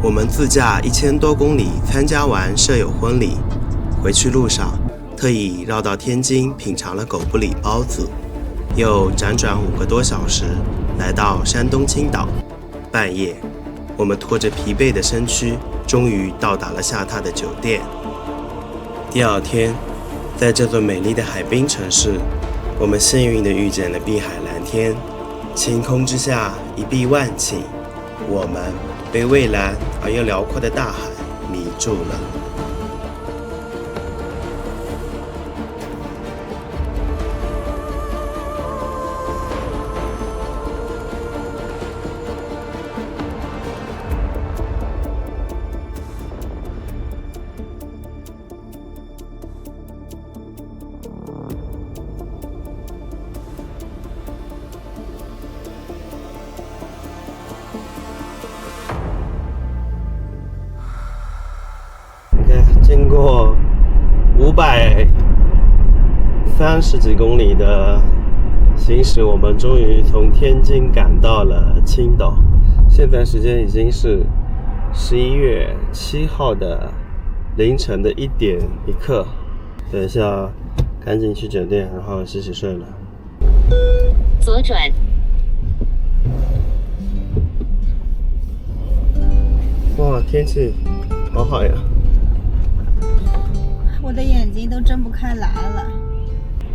我们自驾1000多公里参加完舍友婚礼，回去路上特意绕到天津品尝了狗不理包子，又辗转5个多小时来到山东青岛。半夜，我们拖着疲惫的身躯，终于到达了下榻的酒店。第二天，在这座美丽的海滨城市，我们幸运地遇见了碧海蓝天，晴空之下一碧万顷，我们被蔚蓝而又辽阔的大海迷住了。经过530几公里的行驶，我们终于从天津赶到了青岛。现在时间已经是11月7号的凌晨的1点1刻。等一下赶紧去酒店，然后洗睡了。左转。哇，天气好好呀！我的眼睛都睁不开来了。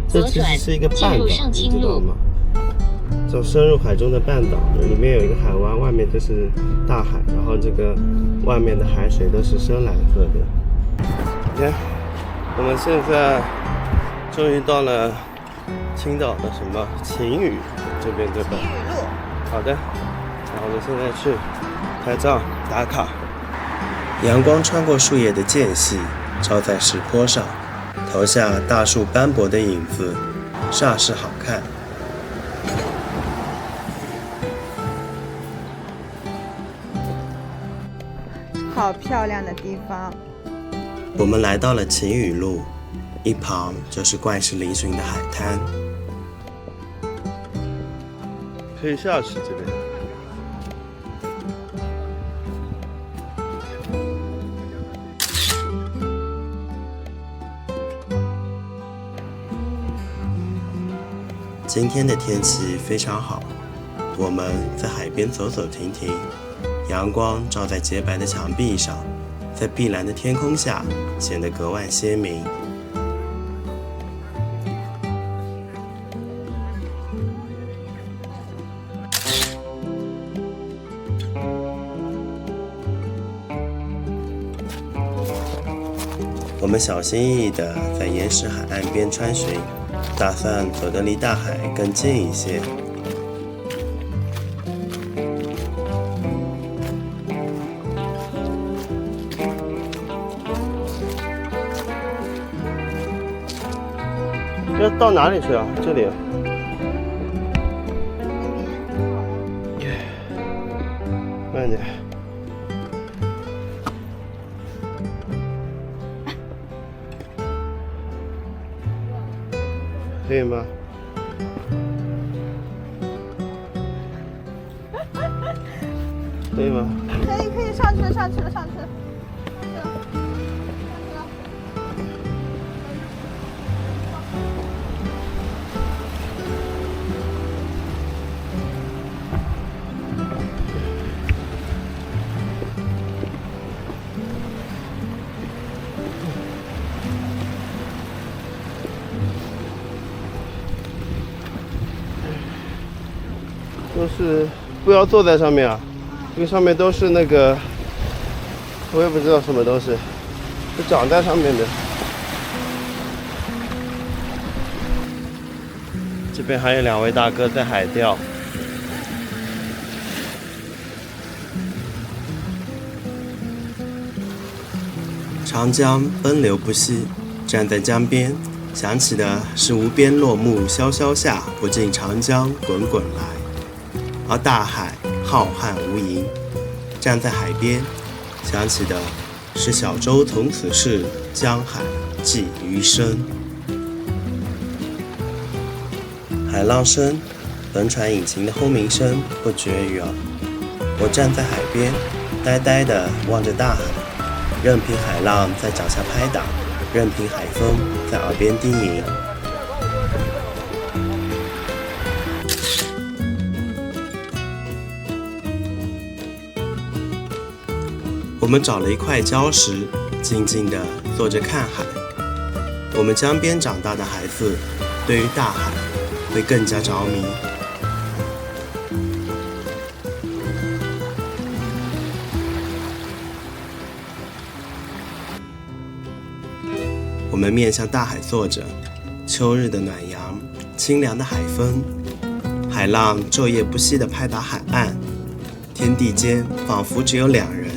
这其实是一个半岛，你知道吗？走深入海中的半岛，里面有一个海湾，外面就是大海，然后这个外面的海水都是深蓝色的。你看，我们现在终于到了青岛的什么晴雨这边，对吧？晴雨路。好的，然后我们现在去拍照打卡。阳光穿过树叶的间隙，照在石坡上，投下大树斑驳的影子，煞是好看。好漂亮的地方。我们来到了晴雨路，一旁就是怪石嶙峋的海滩。可以下去这边。今天的天气非常好，我们在海边走走停停，阳光照在洁白的墙壁上，在碧蓝的天空下显得格外鲜明。我们小心翼翼地在岩石海岸边穿行，打算走得离大海更近一些。要到哪里去啊？这里。慢点。可以吗？可以吗？可以，上去了。都是不要坐在上面啊，因为上面都是那个，我也不知道什么东西，是长在上面的。这边还有2位大哥在海钓。长江奔流不息，站在江边，想起的是无边落木萧萧下，不尽长江滚滚来。而大海浩瀚无垠，站在海边，想起的是小舟从此逝，江海寄余生。海浪声，轮船引擎的轰鸣声不绝于耳。我站在海边，呆呆地望着大海，任凭海浪在脚下拍打，任凭海风在耳边低吟。我们找了一块礁石，静静地坐着看海。我们江边长大的孩子，对于大海会更加着迷。我们面向大海坐着，秋日的暖阳，清凉的海风，海浪昼夜不息地拍打海岸，天地间仿佛只有两人，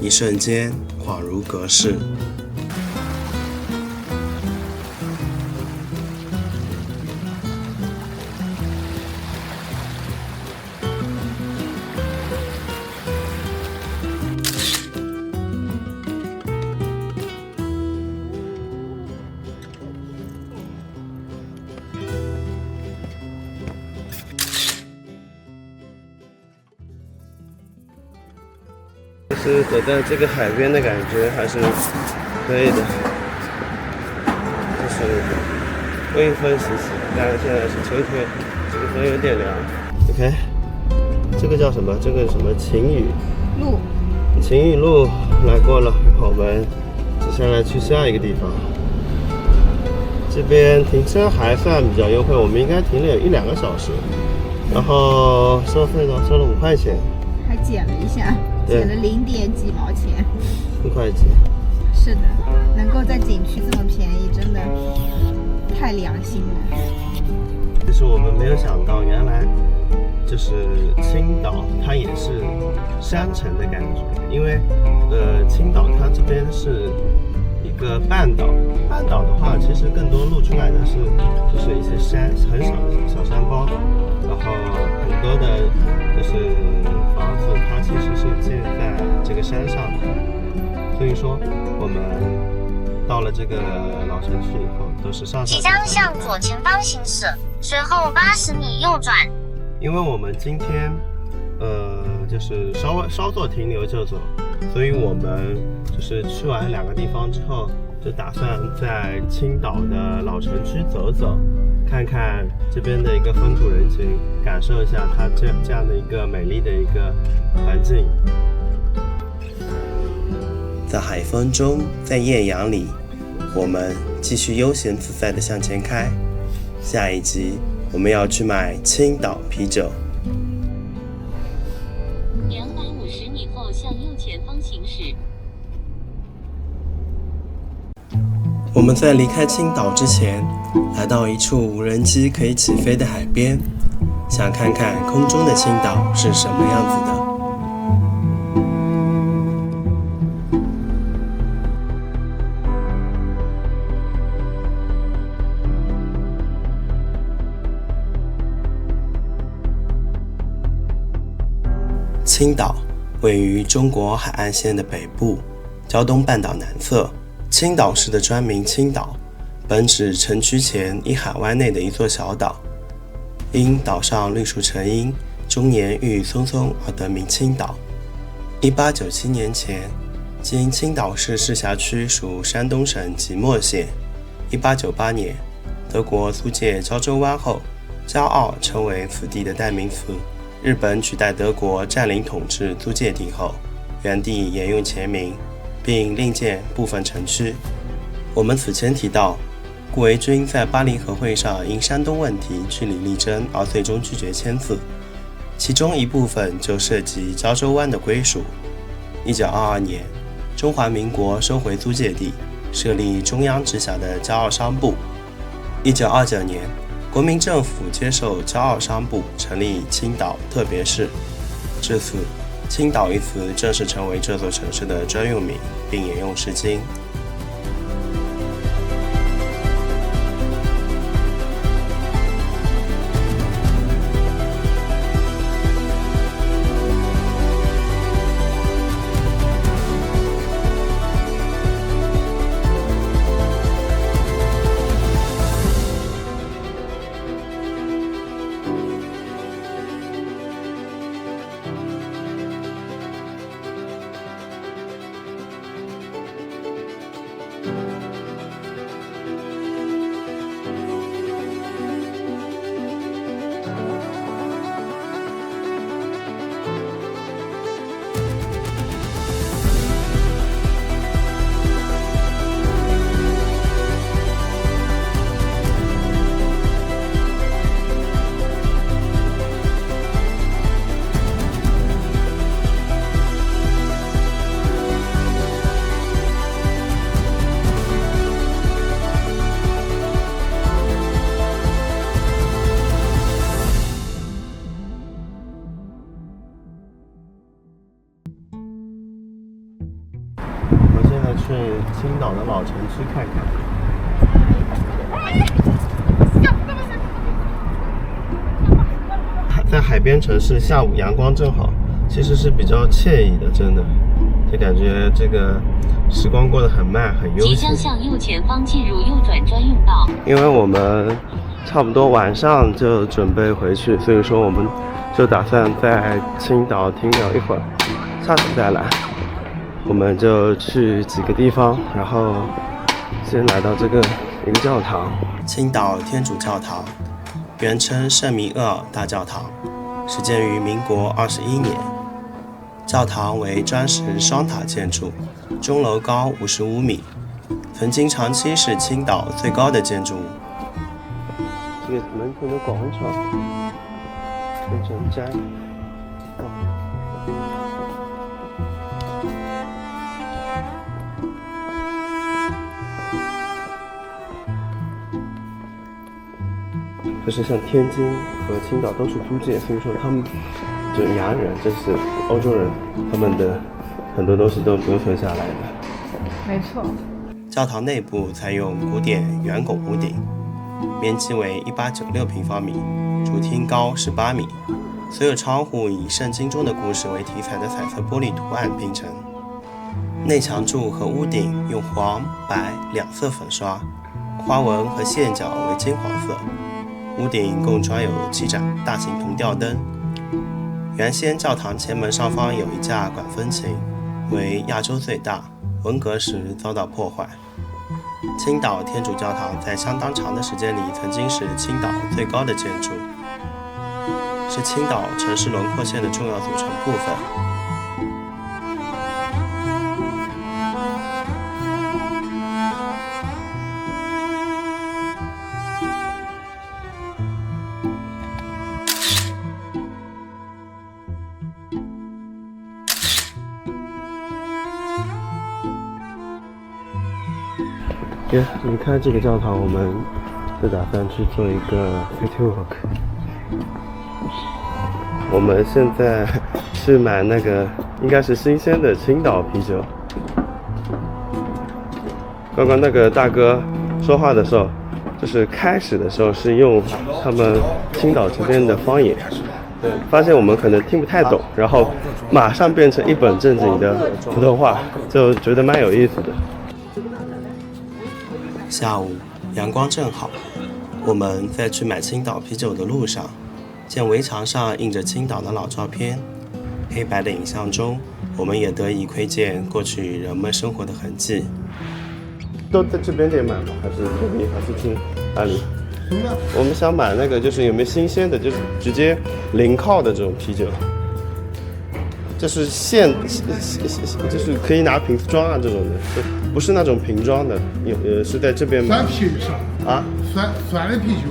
一瞬间恍如隔世。是走在这个海边的感觉还是可以的，不舒服，微风习习，但是现在是秋天，这个风有点凉。OK， 这个叫什么？这个什么晴雨路？晴雨路来过了，我们接下来去下一个地方。这边停车还算比较优惠，我们应该停了有1-2个小时，然后收费呢收了5块钱，还减了一下。减了0点几毛钱，4块几。是的，能够在景区这么便宜，真的太良心了。其实我们没有想到，原来就是青岛，它也是山城的感觉。因为青岛它这边是一个半岛，半岛的话，其实更多露出来的是就是一些山，很少的小山包，然后很多的就是房子，它其实是建在这个山上的。所以说我们到了这个老城区以后，都是上即将向左前方行驶，随后80米右转。因为我们今天就是稍作停留就走，所以我们就是去完2个地方之后，就打算在青岛的老城区走走，看看这边的一个风土人情，感受一下它这样的一个美丽的一个环境。在海风中，在艳阳里，我们继续悠闲自在地向前开。下一集我们要去买青岛啤酒。250米后向右前方行驶。我们在离开青岛之前，来到一处无人机可以起飞的海边，想看看空中的青岛是什么样子的。青岛位于中国海岸线的北部，胶东半岛南侧。青岛市的专名青岛，本指城区前一海湾内的一座小岛，因岛上绿树成荫，终年郁郁葱葱而得名青岛。1897年前，今青岛市市辖区属山东省即墨县。1898年，德国租界胶州湾后，骄傲成为此地的代名词。日本取代德国占领统治租界地后，原地沿用前名，并另建部分城区。我们此前提到，顾维钧在巴黎和会上因山东问题据理力争而最终拒绝签字，其中一部分就涉及胶州湾的归属。1922年，中华民国收回租界地，设立中央直辖的骄傲商部。1929年，国民政府接受骄傲商部，成立青岛特别市。至此，青岛一词正式成为这座城市的专用名，并沿用至今。再去青岛的老城区看看。在海边城市，下午阳光正好，其实是比较惬意的，真的，就感觉这个时光过得很慢，很悠闲。即将向右前方进入右转专用道。因为我们差不多晚上就准备回去，所以说我们就打算在青岛停留一会儿，下次再来。我们就去几个地方，然后先来到这个一个教堂——青岛天主教堂，原称圣弥厄尔大教堂，始建于民国21年。教堂为砖石双塔建筑，钟楼高55米，曾经长期是青岛最高的建筑物。这个门口的广场非常窄。就是像天津和青岛都是租界，所以说他们就洋人，就是欧洲人，他们的很多东西都留存下来的。没错。教堂内部采用古典圆拱屋顶，面积为1896平方米，主厅高18米，所有窗户以圣经中的故事为题材的彩色玻璃图案拼成。内墙柱和屋顶用黄、白两色粉刷，花纹和线角为金黄色。屋顶共装有7盏大型铜吊灯。原先教堂前门上方有一架管风琴，为亚洲最大，文革时遭到破坏。青岛天主教堂在相当长的时间里曾经是青岛最高的建筑，是青岛城市轮廓线的重要组成部分。离开这个教堂，我们就打算去做一个 city walk。我们现在去买那个应该是新鲜的青岛啤酒。刚刚那个大哥说话的时候，就是开始的时候是用他们青岛这边的方言，对，发现我们可能听不太懂，然后马上变成一本正经的普通话，就觉得蛮有意思的。下午阳光正好，我们在去买青岛啤酒的路上，见围墙上印着青岛的老照片，黑白的影像中，我们也得以窥见过去人们生活的痕迹。都在这边店买吗？还是这里？还是去哪里？我们想买那个，就是有没有新鲜的，就是直接零靠的这种啤酒，就是就是可以拿瓶子装啊这种的，就不是那种瓶装的，是在这边买。酸啤是啊，酸的啤酒，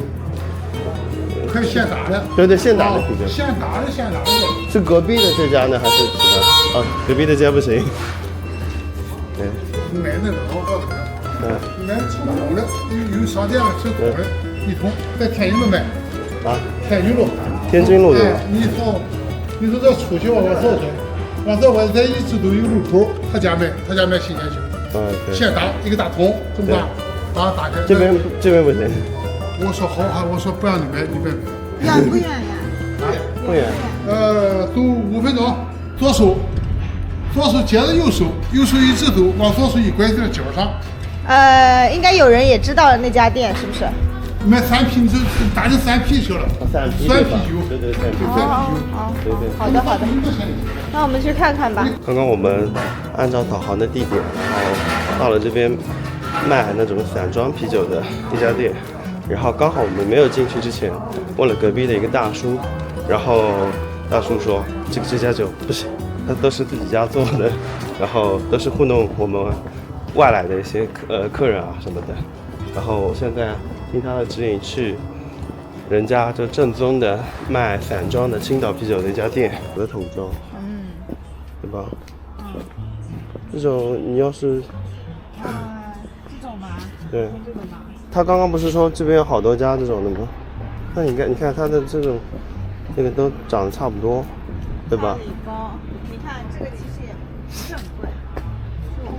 可以现打的。对，现打的啤酒。现打的。是隔壁的这家呢，还是其他？啊，隔壁的家不行。对。买那个老高头。买成桶的，有商店了成桶的，一桶在天津路买。啊。天津路。天津路对吧？你说这出去往这去，往这我这一直都有路口，他家卖新鲜酒。对。现打一个大桶，这么大，把它打开。这边不行。我说好哈，我说不让你买，你别买。远不远呀？啊，不远。走5分钟，左手接着右手一直走，往左手一拐在角上。应该有人也知道那家店是不是？买3啤，就打进3啤去了。酸啤酒。对，酸啤酒。好的。那我们去看看吧。刚刚我们按照导航的地点，然后到了这边卖那种散装啤酒的一家店，然后刚好我们没有进去之前，问了隔壁的一个大叔，然后大叔说这家酒不行，他都是自己家做的，然后都是糊弄我们外来的一些客人啊什么的。然后我现在听他的指引去人家就正宗的卖散装的青岛啤酒的一家店的桶装，对吧？这种你要是这种吗？对，他刚刚不是说这边有好多家这种的吗？那你看他的这种，这个都长得差不多，对吧？高，你看这个其实也不是很贵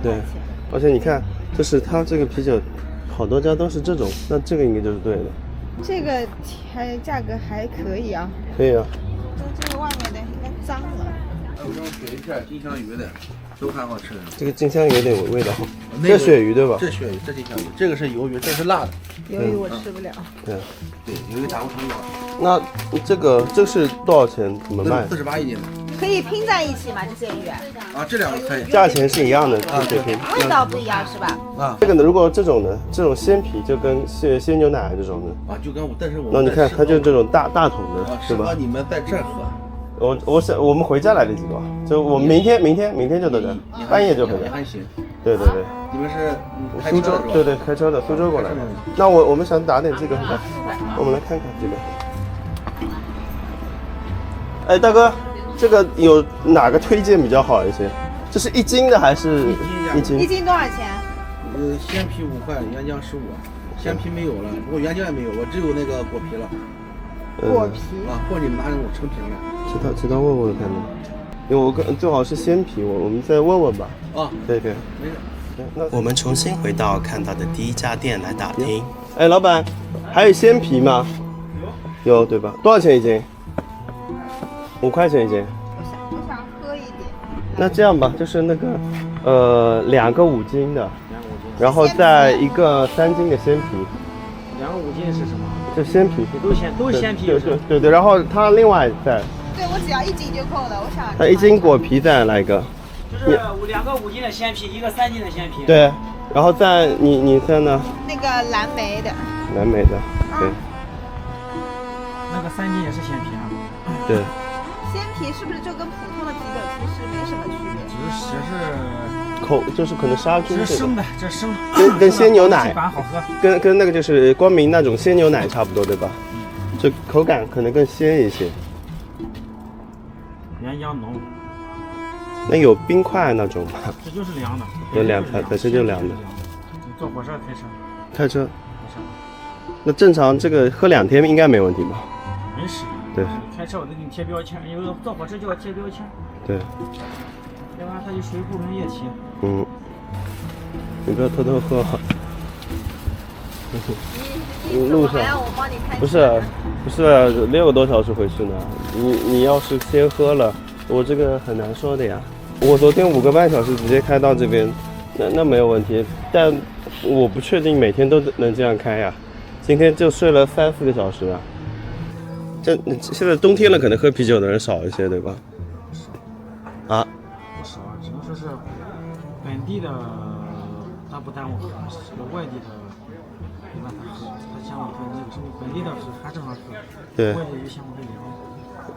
，15块对钱。而且你看，就是它这个啤酒，好多家都是这种，那这个应该就是对的。这个价格还可以啊。可以啊。这个外面的应该脏了。还有这种鳕鱼片、金枪鱼的，都很好吃的。这个金枪鱼有点味道。这鳕鱼对吧？这鳕鱼，这金枪鱼，这个是鱿鱼，这是辣的。鱿鱼我吃不了。对。对，鱿鱼炸过葱油。那这是多少钱？怎么卖？48一斤的。可以拼在一起吗？这些鱼？啊，这两个可以。价钱是一样的，可以拼。味道不一样是吧？啊。这个呢，如果这种呢，这种鲜皮就跟鲜牛奶这种的。啊，就跟我，但是我。那你看，它就是这种大桶的，是吧？你们在这儿喝。我们回家来得及吗？就我们明天就到这，半夜就回家。还行。对。你们是苏州？对，开车的，苏州过来的。那我们想打点这个，我们来看看这个。哎，大哥，这个有哪个推荐比较好一些？这是1斤的还是1斤？1斤多少钱？鲜皮5块，原浆15。鲜皮没有了，不过原浆也没有，我只有那个果皮了。果皮啊，或者你们拿那种成瓶的。其他问问看呢？因为我最好是鲜皮，我们再问问吧。啊，对。没事。我们重新回到看到的第一家店来打听。哎，老板，还有鲜皮吗？有对吧？多少钱1斤？5块钱1斤。我想喝一点。那这样吧，就是那个2个5斤的，然后再1个3斤的鲜皮。2个5斤是什么？就鲜皮。都是鲜皮。对，然后它另外再。对，我只要1斤就够了，我想。它1斤果皮再来一个。就是2个5斤的鲜皮，1个3斤的鲜皮。对，然后再你再呢？那个蓝莓的。蓝莓的，对。那个3斤也是鲜皮啊。对。鲜皮是不是就跟普通的啤酒其实没什么区别？就是可能杀菌。这是生的，这是生的。跟鲜牛奶。好喝。跟那个就是光明那种鲜牛奶差不多，对吧？就口感可能更鲜一些。原浆浓。那有冰块那种吗？这就是凉的。有凉，本身就凉的。你坐火车开车。那正常这个喝2天应该没问题吧？没事。对。开车我都给你贴标签，因为坐火车就要贴标签。对。要不然它就属于不明液体。你不要偷偷喝。路上。还要我帮你开？不是6个多小时回去呢。你要是先喝了，我这个很难说的呀。我昨天5个半小时直接开到这边，那没有问题。但我不确定每天都能这样开呀。今天就睡了3、4个小时啊。现在冬天了，可能喝啤酒的人少一些，对吧？啊？不少，只能说是本地的他不耽误喝，外地的没办法喝，他相对跟那个什么本地的还正常喝，对，外地就相对凉。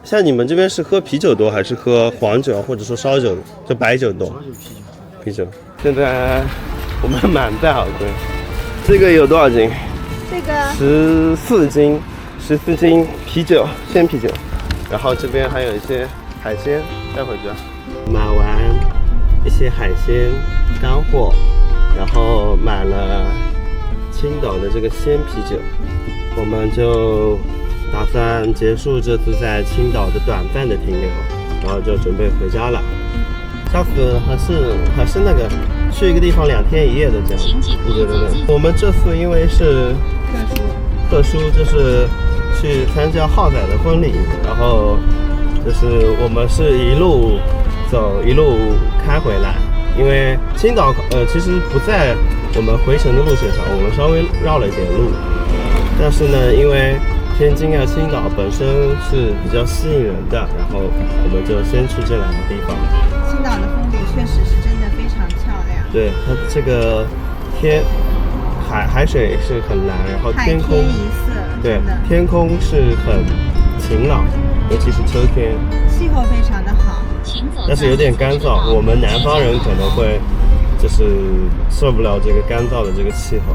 像你们这边是喝啤酒多还是喝黄酒或者说烧酒，就白酒多？啤酒。现在我们满载好贵。这个有多少斤？这个14斤啤酒，鲜啤酒。然后这边还有一些海鲜带回家。买完一些海鲜干货，然后买了青岛的这个鲜啤酒，我们就打算结束这次在青岛的短暂的停留，然后就准备回家了。下次还是那个去一个地方2天1夜的这样。对。我们这次因为是特殊，就是去参加浩仔的婚礼，然后就是我们是一路走一路开回来，因为青岛其实不在我们回程的路线上，我们稍微绕了一点路，但是呢，因为天津啊青岛本身是比较吸引人的，然后我们就先去这2个地方。青岛的风景确实是真的非常漂亮。对，它这个海水是很蓝，然后天空对，天空是很晴朗，尤其是秋天，气候非常的好，但是有点干燥。我们南方人可能会就是受不了这个干燥的这个气候，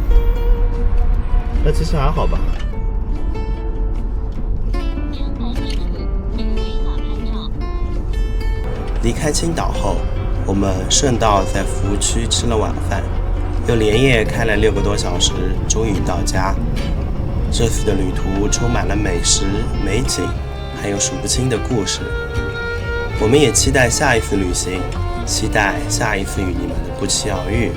但其实还好吧。离开青岛后，我们顺道在服务区吃了晚饭，又连夜开了6个多小时，终于到家。这次的旅途充满了美食、美景，还有数不清的故事。我们也期待下一次旅行，期待下一次与你们的不期而遇。